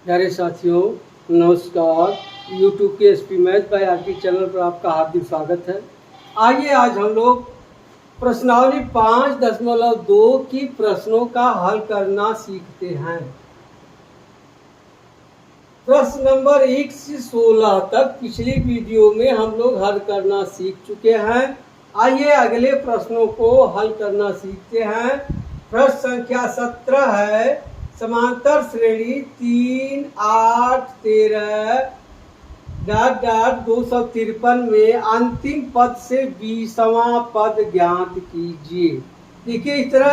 प्यारे साथियों, नमस्कार। यूट्यूब के SP math bye RT channel पर आपका हार्दिक स्वागत है। आइए आज हम लोग प्रश्नावली 5.2 की प्रश्नों का हल करना सीखते हैं। प्रश्न नंबर 1 से 16 तक पिछली वीडियो में हम लोग हल करना सीख चुके हैं। आइए अगले प्रश्नों को हल करना सीखते हैं। प्रश्न संख्या 17 है। समांतर श्रेणी 3, 8, 13 253 में अंतिम पद से 20वां पद ज्ञात कीजिए। देखिए, इस तरह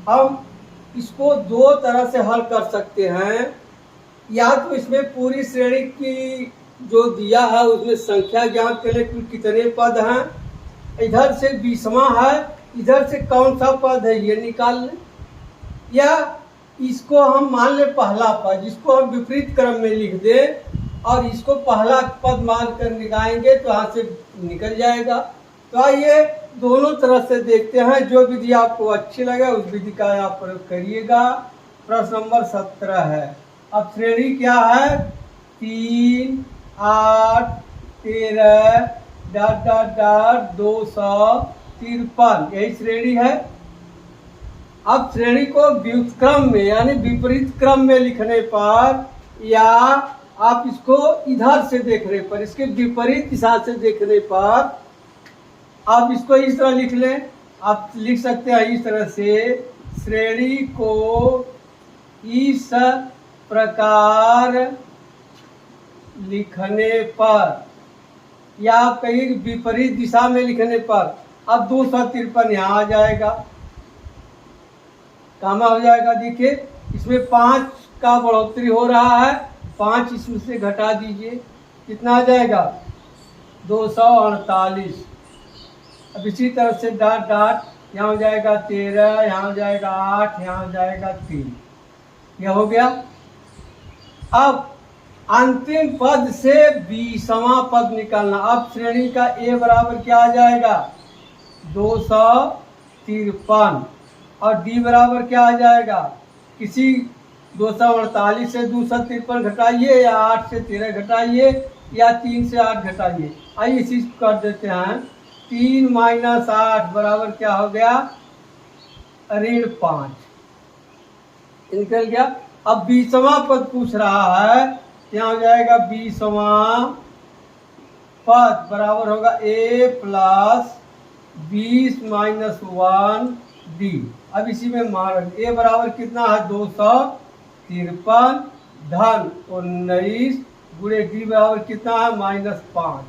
हम इसको दो तरह से हल कर सकते हैं। या तो इसमें पूरी श्रेणी की जो दिया है उसमें संख्या ज्ञात करें कि कितने पद हैं, इधर से 20वां है, इधर से कौन सा पद है ये निकाल लें। या इसको हम मान लें पहला पद, जिसको हम विपरीत क्रम में लिख दें और इसको पहला पद मान कर निकालेंगे तो यहाँ से निकल जाएगा। तो आइए दोनों तरह से देखते हैं। जो विधि आपको अच्छी लगे उस विधि का आप प्रयोग करिएगा। प्रश्न नंबर 17 है। अब श्रेणी क्या है? 3, 8, 13 253, यही श्रेणी है। अब श्रेणी को व्युत्क्रम में यानी विपरीत क्रम में लिखने पर, या आप इसको इधर से देखने पर, इसके विपरीत दिशा से देखने पर आप इसको इस तरह लिख लें। आप लिख सकते हैं इस तरह से, श्रेणी को इस प्रकार लिखने पर, या आप कहीं विपरीत दिशा में लिखने पर, अब 253 यहाँ आ जाएगा, कामा हो जाएगा। देखिए, इसमें 5 का बढ़ोतरी हो रहा है, 5 इसमें से घटा दीजिए, कितना आ जाएगा? 248। अब इसी तरह से डॉट डॉट, यहाँ हो जाएगा 13, यहाँ हो जाएगा 8, यहाँ हो जाएगा 3, यह हो गया। अब अंतिम पद से 20वां पद निकालना। अब श्रेणी का ए बराबर क्या आ जाएगा? 253, और डी बराबर क्या आ जाएगा? किसी 248 से 253 घटाइए, या 8 से 13 घटाइए, या 3 से 8 घटाइए। आइए इसी को कर देते हैं। 3 - 8 बराबर क्या हो गया? -5 निकल गया। अब 20वां पद पूछ रहा है, यहाँ हो जाएगा 20वां पद बराबर होगा a + 20 - 1 d। अब इसी में मान a बराबर कितना है? 253 धन 19 गुणे d बराबर कितना है? -5।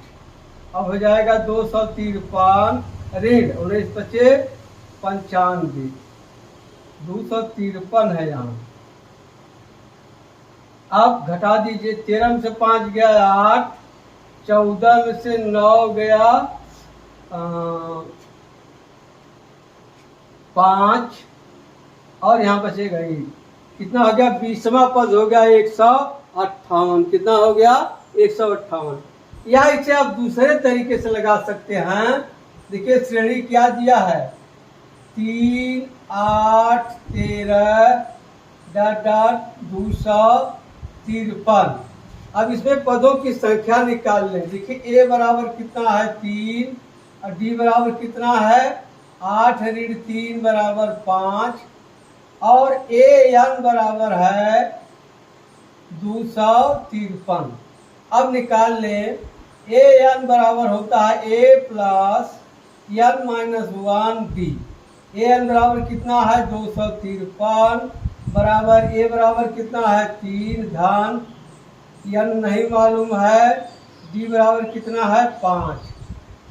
अब हो जाएगा 253 ऋण 19 × 5 = 95, 253 है यहाँ। अब घटा दीजिए, 13 में से 5 गया 8, 14 में से 9 गया 5, और यहाँ बचेगा 1। कितना हो गया? 20वां पद हो गया 158। कितना हो गया? 158। या इसे आप दूसरे तरीके से लगा सकते हैं। देखिए, श्रेणी क्या दिया है? 3, 8, 13 253। अब इसमें पदों की संख्या निकाल लें। देखिए, ए बराबर कितना है? 3, और डी बराबर कितना है? 8 ऋण 3 बराबर 5, और ए एन बराबर है 253। अब निकाल लें। ए एन बराबर होता है a + n - 1 d। A N बराबर कितना है? 253 बराबर ए बराबर कितना है? 3 धन n नहीं मालूम है, d बराबर कितना है? 5।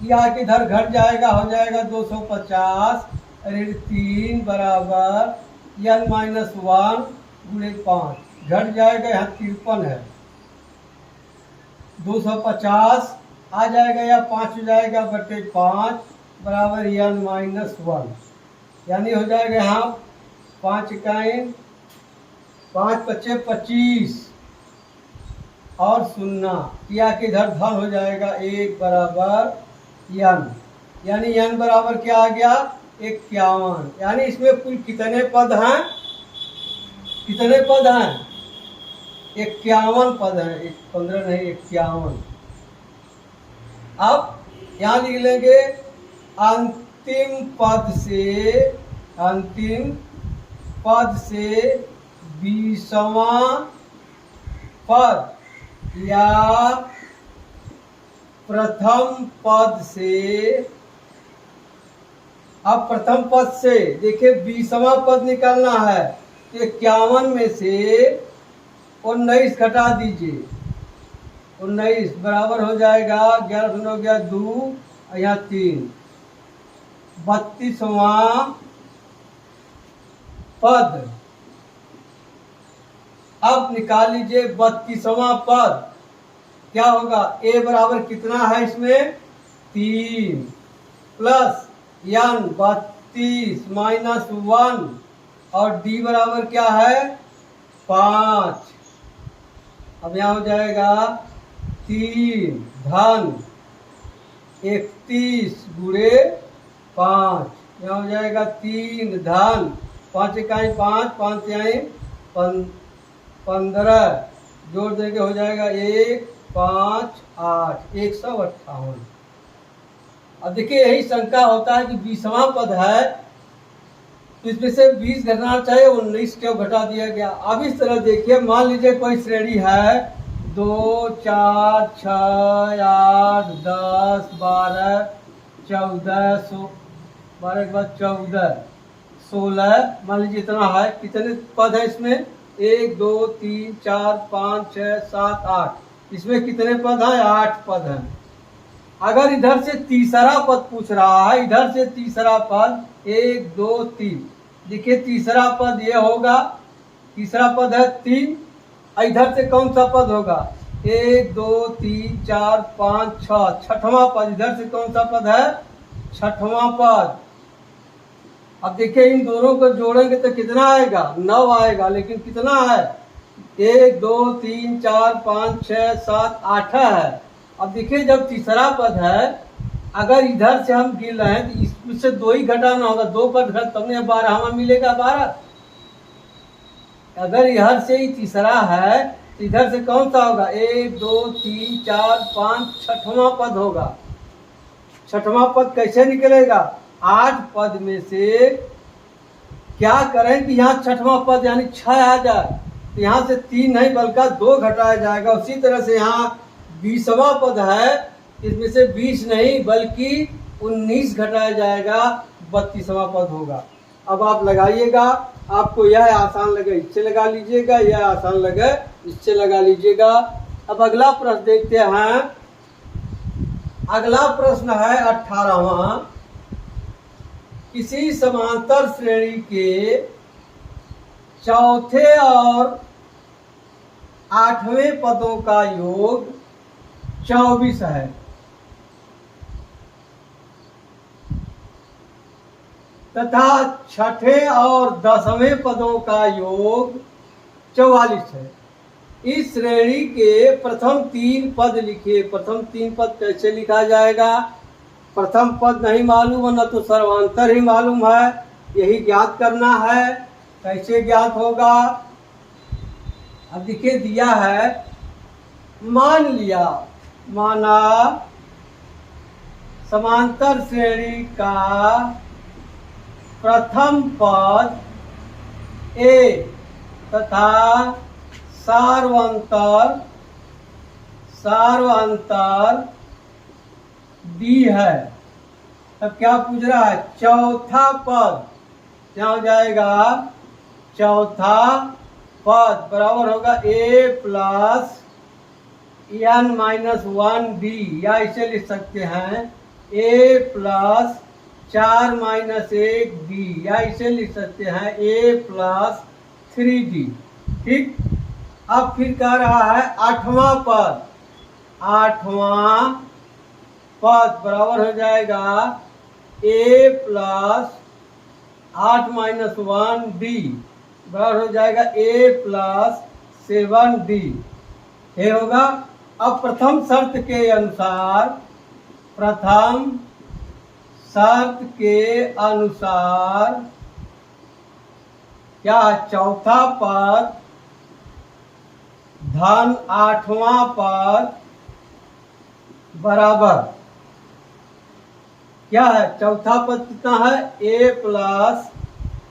यह आके इधर घट जाएगा, हो जाएगा 250 ऋण 3 बराबर n - 1 गुणे 5, घट जाएगा, यहाँ 53 है, 250 आ जाएगा, या 5 हो जाएगा बटे 5 बराबर n - 1, यानी हो जाएगा यहाँ 5 इकाई 5 × 5 = 25, और 0 या के इधर धन हो जाएगा 1 बराबर n, यानी n बराबर क्या आ गया? 51। यानी इसमें कुल कितने पद हैं? कितने पद हैं? 51 पद है, 15 नहीं 51। अब यहाँ लिख लेंगे अंतिम पद से 20वां पद या प्रथम पद से। अब प्रथम पद से देखिए 20वां पद निकालना है तो 51 में से 19 घटा दीजिए। 19 बराबर हो जाएगा 11 हो गया 2 यहाँ 3, 32वां पद। अब निकाल लीजिए 32वां पद क्या होगा। ए बराबर कितना है इसमें 3 प्लस n 32 माइनस 1 और डी बराबर क्या है 5। अब यहाँ हो जाएगा 3 धन 31 गुणे 5। यहाँ हो जाएगा 3 धन 5 इकाई 5 5 इकाई 15 जोड़ देंगे हो जाएगा 1 5 8 158। अब देखिए यही शंका होता है कि 20वां पद है तो इसमें से 20 घटाना चाहिए, 19 क्यों घटा दिया गया। अब इस तरह देखिए मान लीजिए कोई श्रेणी है 2 4 6 8 10 12 14 12 के बाद 14 16 मान लीजिए इतना है। कितने पद है इसमें 1 2 3 4 5 6 7 8। इसमें कितने पद हैं 8 पद हैं। अगर इधर से तीसरा पद पूछ रहा है, इधर से तीसरा पद 1 2 3, देखिए तीसरा पद ये होगा, तीसरा पद है 3। इधर से कौन सा पद होगा 1 2 3 4 5 6, छठवां पद। इधर से कौन सा पद है छठवां पद। अब देखिए इन दोनों को जोड़ेंगे तो कितना आएगा 9 आएगा, लेकिन कितना है 1 2 3 4 5 6 7 8 है। अब देखिए जब तीसरा पद है अगर इधर से हम गिन रहे हैं तो इससे 2 ही घटाना होगा, 2 पद घट तब 12 हमें मिलेगा 12। अगर इधर से ही तीसरा है तो इधर से कौन सा होगा 1 2 3 4 5 छठवां पद होगा। छठवां पद कैसे निकलेगा 8 पद में से क्या करें कि यहाँ छठवां पद यानी 6 आ जाए तो यहाँ से 3 नहीं बल्कि 2 घटाया जाएगा। उसी तरह से यहाँ 20वां पद है, इसमें से 20 नहीं बल्कि 19 घटाया जाएगा, 32वां पद होगा। अब आप लगाइएगा, आपको यह आसान लगे इससे लगा लीजिएगा, यह आसान लगे इससे लगा लीजिएगा। अब अगला प्रश्न देखते हैं। अगला प्रश्न है 18वां। किसी समांतर श्रेणी के चौथे और 8वें पदों का योग 24 है तथा छठे और 10वें पदों का योग 44 है। इस श्रेणी के प्रथम 3 पद लिखिए। प्रथम 3 पद कैसे लिखा जाएगा। प्रथम पद नहीं मालूम है, न तो सर्वांतर ही मालूम है, यही ज्ञात करना है। कैसे ज्ञात होगा। अब देखिए दिया है, मान लिया, माना समांतर श्रेणी का प्रथम पद ए तथा सार्वंतर डी है। अब क्या पूछ रहा है चौथा पद क्या हो जाएगा। चौथा पद बराबर होगा ए प्लस n माइनस 1d, या इसे लिख सकते हैं a प्लस 4 माइनस 1d, या इसे लिख सकते हैं a प्लस 3d। ठीक। अब फिर कह रहा है 8वां पद। 8वां पद बराबर हो जाएगा a प्लस 8 माइनस 1d बराबर हो जाएगा a प्लस 7d। ये होगा। अब प्रथम शर्त के अनुसार क्या चौथा पद धन 8वां पद बराबर क्या है, चौथा पद कितना है, a प्लस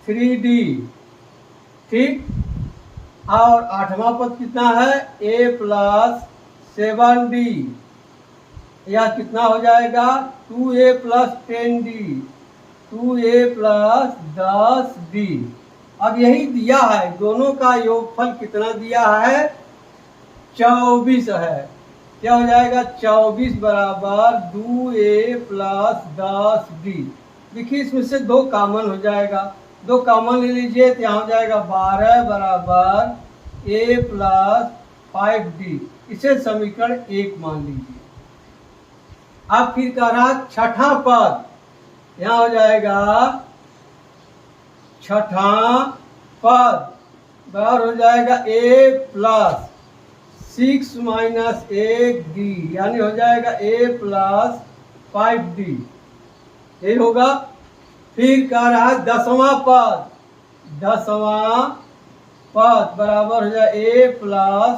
3d, ठीक। और 8वां पद कितना है, a प्लस 7d, यह कितना हो जाएगा 2a plus 10d, 2a plus 10d। अब यही दिया है, दोनों का योगफल कितना दिया है, 24 है। क्या हो जाएगा 24 बराबर 2a प्लस 10d। देखिए इसमें से 2 कॉमन हो जाएगा, 2 कॉमन ले लीजिए तो यहाँ हो जाएगा 12 बराबर a प्लस 5d। इसे समीकरण 1 मान लीजिए। अब फिर कह रहा छठा पद, यहाँ हो जाएगा छठा पद बराबर हो जाएगा a प्लस 6 माइनस 8d, यानी हो जाएगा a प्लस 5d, यही होगा। फिर कह रहा है 10वां पद, 10वां पद बराबर हो जाएगा a प्लस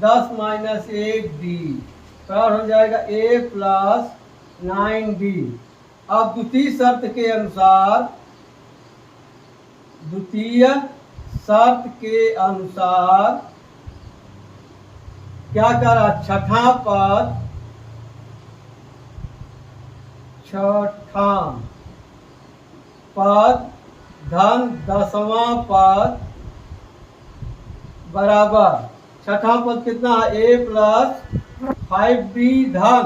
10 माइनस 8d, बराबर हो जाएगा a प्लस 9d। अब द्वितीय शर्त के अनुसार, द्वितीय शर्त के अनुसार क्या कर रहा, छठा पद, छठा पद धन 10वां पद बराबर, छठा पद कितना है a प्लस 5d धन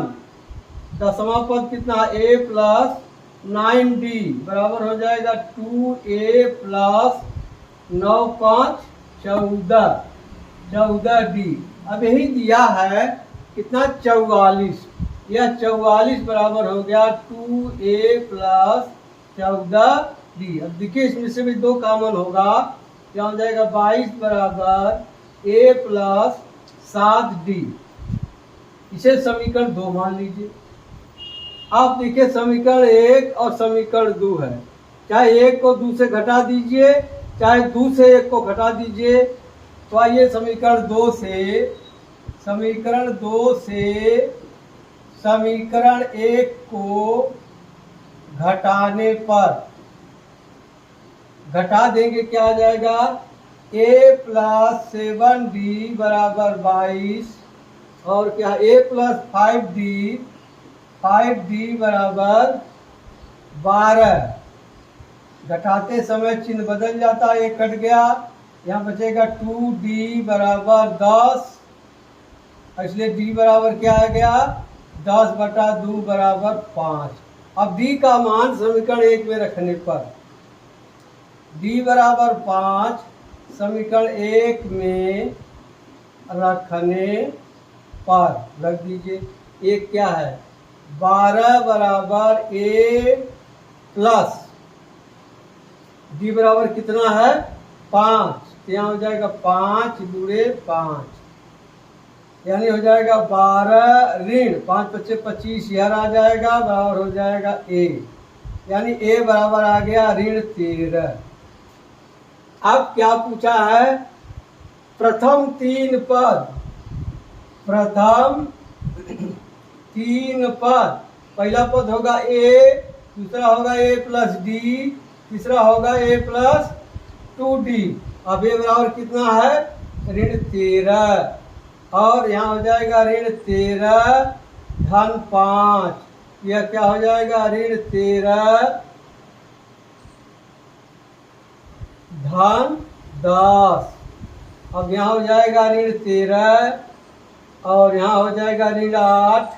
10वां पद कितना है a प्लस 9d, बराबर हो जाएगा 2a प्लस 9 5 14, 14d। अब यही दिया है कितना 44, यह 44 बराबर हो गया 2a प्लस 14d। अब देखिए इसमें से भी 2 कॉमन होगा, क्या हो जाएगा 22 बराबर a प्लस 7d। इसे समीकरण 2 मान लीजिए। आप देखिए समीकरण 1 और समीकरण 2 है, चाहे 1 को 2 से घटा दीजिए, चाहे 2 से 1 को घटा दीजिए। तो आइए समीकरण 2 से समीकरण 1 को घटाने पर घटा देंगे, क्या आ जाएगा a प्लस 7d बराबर 22, और क्या a प्लस 5d बराबर 12। घटाते समय चिन्ह बदल जाता है, एक कट गया, यहाँ बचेगा 2d बराबर 10, इसलिए d बराबर क्या आ गया 10 बटा 2 बराबर 5। अब d का मान समीकरण 1 में रखने पर, d बराबर 5 समीकरण 1 में रखने पर रख दीजिए। एक क्या है 12 बराबर a प्लस d बराबर कितना है 5, तो यहाँ हो जाएगा 5 गुणे 5, यानी हो जाएगा 12 ऋण 5 × 25, यह आ जाएगा बराबर हो जाएगा a, यानी a बराबर आ गया ऋण 13। अब क्या पूछा है, प्रथम 3 पद, प्रथम 3 पद, पहला पद होगा a, दूसरा होगा a प्लस d, तीसरा होगा a प्लस 2d। अब a बराबर कितना है ऋण 13, और यहाँ हो जाएगा ऋण 13 धन 5, यह क्या हो जाएगा ऋण 13 धन 10। अब यहाँ हो जाएगा ऋण 13, और यहाँ हो जाएगा ऋण 8,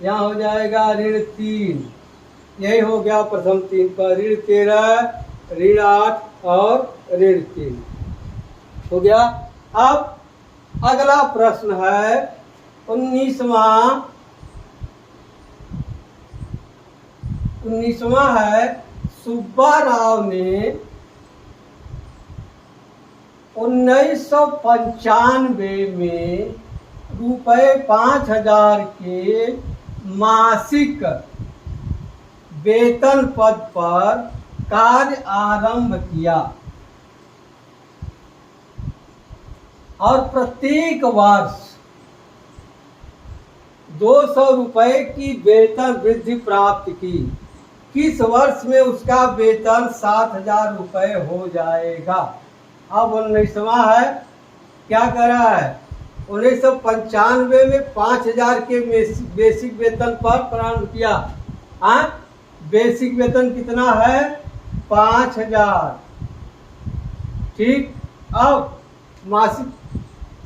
यहाँ हो जाएगा ऋण 3। यही हो गया प्रथम 3 पर, ऋण 13 ऋण 8 और ऋण 3 हो गया। अब अगला प्रश्न है 19वां है, सुब्बा राव ने 1995 में ₹5000 के मासिक वेतन पद पर कार्य आरंभ किया। और प्रत्येक वर्ष 200 रुपए की वेतन वृद्धि प्राप्त की, किस वर्ष में उसका वेतन 7,000 रुपए हो जाएगा। अब 19वां है, क्या कर रहा है, 1995 में 5,000 के बेसिक वेतन पर प्रारंभ किया। बेसिक वेतन कितना है, 5,000। ठीक, अब मासिक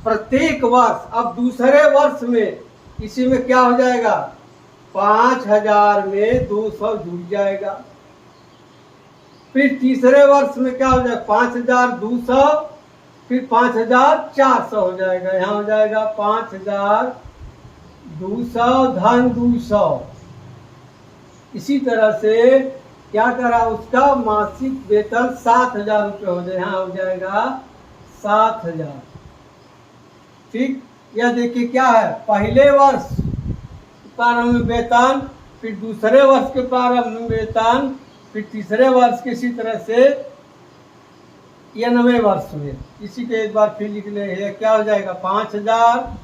प्रत्येक वर्ष, अब दूसरे वर्ष में इसी में क्या हो जाएगा, 5,000 में 200 जुड़ जाएगा। फिर तीसरे वर्ष में क्या हो जाएगा, 5,200, फिर 5,400 हो जाएगा। यहाँ हो जाएगा 5,200 धन 200। इसी तरह से क्या करा, उसका मासिक वेतन 7,000 रुपये हो जाए, यहाँ हो जाएगा 7,000। ठीक, यह देखिए क्या है, पहले वर्ष प्रारंभ में वेतन, फिर दूसरे वर्ष के प्रारंभ में वेतन, फिर तीसरे वर्ष के, इसी तरह से 90वें वर्ष में। इसी के एक बार फिर लिख ले, क्या हो जाएगा 5,000,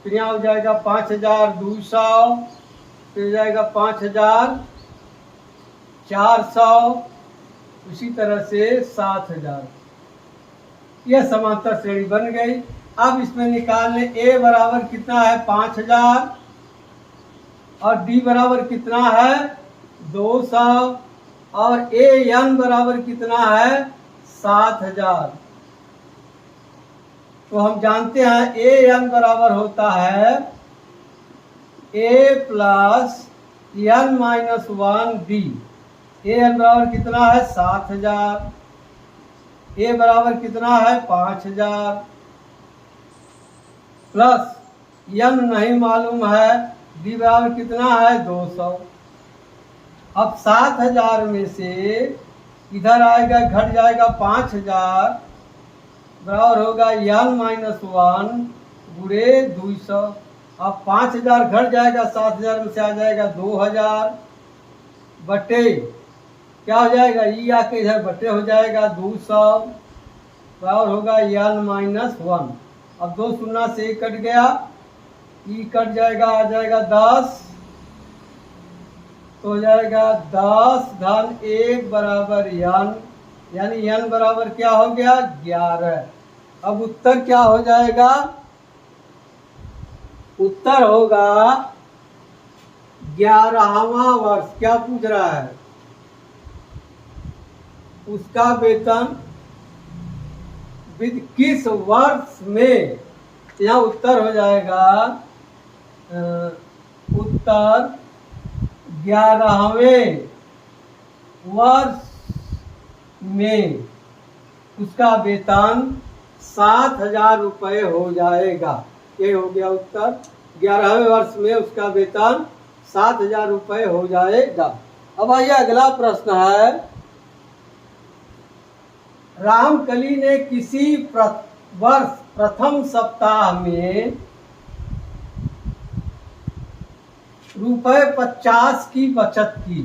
फिर यहाँ हो जाएगा 5,200, फिर हो जाएगा 5,400, इसी तरह से 7,000। यह समांतर श्रेणी बन गई। अब इसमें निकालने ए बराबर कितना है, 5,000, और डी बराबर कितना है, 200, और ए एन बराबर कितना है, 7,000। तो हम जानते हैं ए एन बराबर होता है ए plus N minus 1 D. A N बराबर कितना है, 7,000, ए बराबर कितना है, 5,000, प्लस एन नहीं मालूम है, डी बराबर कितना है, 200। अब 7,000 में से इधर आएगा, घट जाएगा 5,000, बराबर होगा एन माइनस 1 गुणे 200। अब 5,000 घट जाएगा, 7,000 में से आ जाएगा 2,000 बटे, क्या हो जाएगा, ई आके इधर बटे हो जाएगा 200, बराबर होगा एन माइनस 1। अब 2 शून्य से 1 कट गया, ई कट जाएगा, आ जाएगा 10, तो हो जाएगा 10 धन 1 बराबर एन, यानी एन बराबर क्या हो गया, 11। अब उत्तर क्या हो जाएगा, उत्तर होगा 11वां वर्ष। क्या पूछ रहा है, उसका वेतन किस वर्ष में, यहाँ उत्तर हो जाएगा, उत्तर 11वें वर्ष में उसका वेतन 7,000 रुपये हो जाएगा। ये हो गया उत्तर, 11वें वर्ष में उसका वेतन 7,000 रुपये हो जाएगा। अब आइए अगला प्रश्न है, रामकली ने किसी वर्ष प्रथम सप्ताह में ₹50 की बचत की।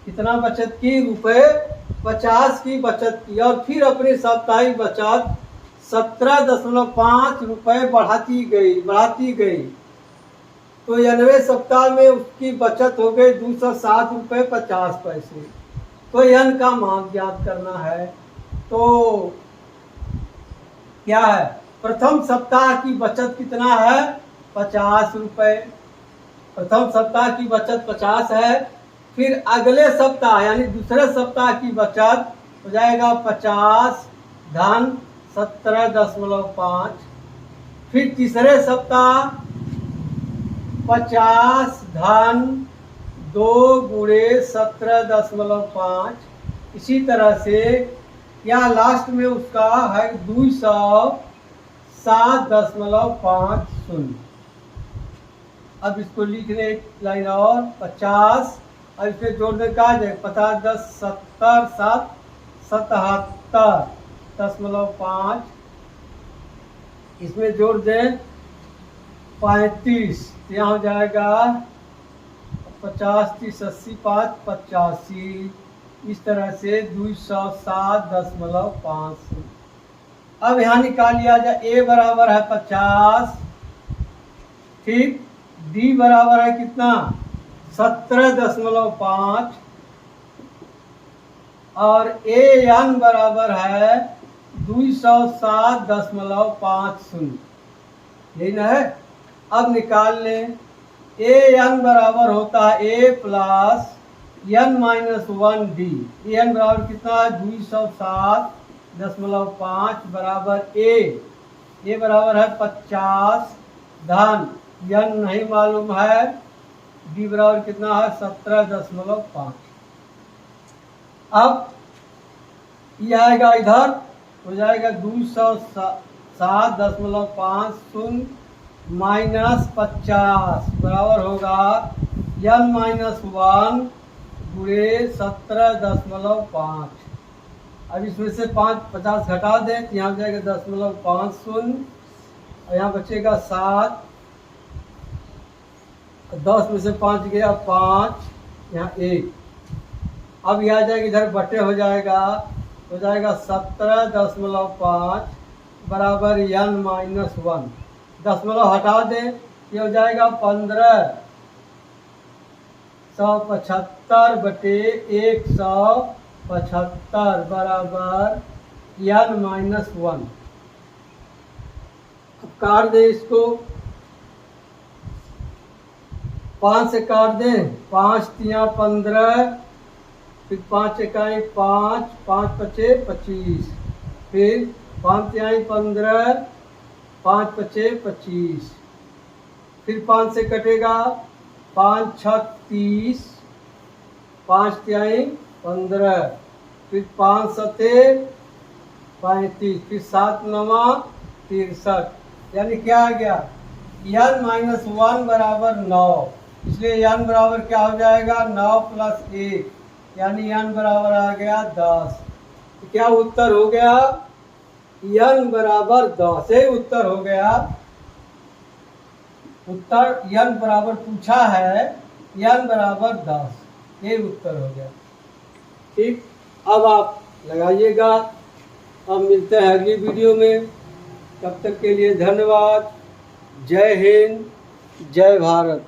कितना बचत की, ₹50 की बचत की, और फिर अपनी साप्ताहिक बचत 17.5 रुपये बढ़ाती गई। तो 90वें सप्ताह में उसकी बचत हो गई 207 रुपये 50 पैसे। तो एन का मान ज्ञात करना है। तो क्या है, प्रथम सप्ताह की बचत कितना है, 50 रुपये। प्रथम सप्ताह की बचत 50 है, फिर अगले सप्ताह यानी दूसरे सप्ताह की बचत हो जाएगा 50 धन 17.5, फिर तीसरे सप्ताह 50 धन 2 गुणे 17.5। इसी तरह से यहाँ लास्ट में उसका है 207.50। अब इसको लिखने एक लाइन और 50, अब इसमें जोड़ने का है 50 10 70 7 77.5, इसमें जोड़ दें 35, यहाँ हो जाएगा 50 30 80 5 85। इस तरह से 207.5। अब यहाँ निकाल लिया जाए, ए बराबर है 50, ठीक, डी बराबर है कितना 17.5 और ए एन बराबर है 207.50, यही ना है। अब निकाल लें, ए एन बराबर होता है ए plus N minus 1 D. A N बराबर कितना है 207.5 बराबर ए बराबर है 50 धन एन नहीं मालूम है, डी बराबर कितना है 17.5। अब ये आएगा इधर, हो जाएगा 207.50 माइनस 50 बराबर होगा एन माइनस 1 गुणे 17.5। अब इसमें से 50 घटा दें तो यहाँ जाएगा 0.50 और यहाँ बचेगा 7, 10 में से 5 गया 5, यहाँ 1। अब यहाँ जाएगा इधर बटे हो जाएगा 17.5 बराबर एन माइनस 1। दशमलव हटा दें, ये हो जाएगा 1575 बटे 175 बराबर एन माइनस 1। अब काट दें इसको, 5 से काट दें, 5 तिया 15, फिर 5 इकाई 5, 5 पचे 25, फिर 5 तिहाई 15, 5 पचे 25, फिर 5 से कटेगा 5 छक 30, 5 तिहाई 15, फिर 5 सते 35, फिर 7 नवा 63, यानी क्या आ गया एन माइनस 1 बराबर 9। इसलिए एन बराबर क्या हो जाएगा 9 प्लस 1, यानी एन बराबर आ गया 10। तो क्या उत्तर हो गया एन बराबर 10, ये उत्तर हो गया। उत्तर एन बराबर पूछा है, एन बराबर 10, ये उत्तर हो गया। ठीक, अब आप लगाइएगा। अब मिलते हैं अगली वीडियो में, तब तक के लिए धन्यवाद। जय हिंद, जय भारत।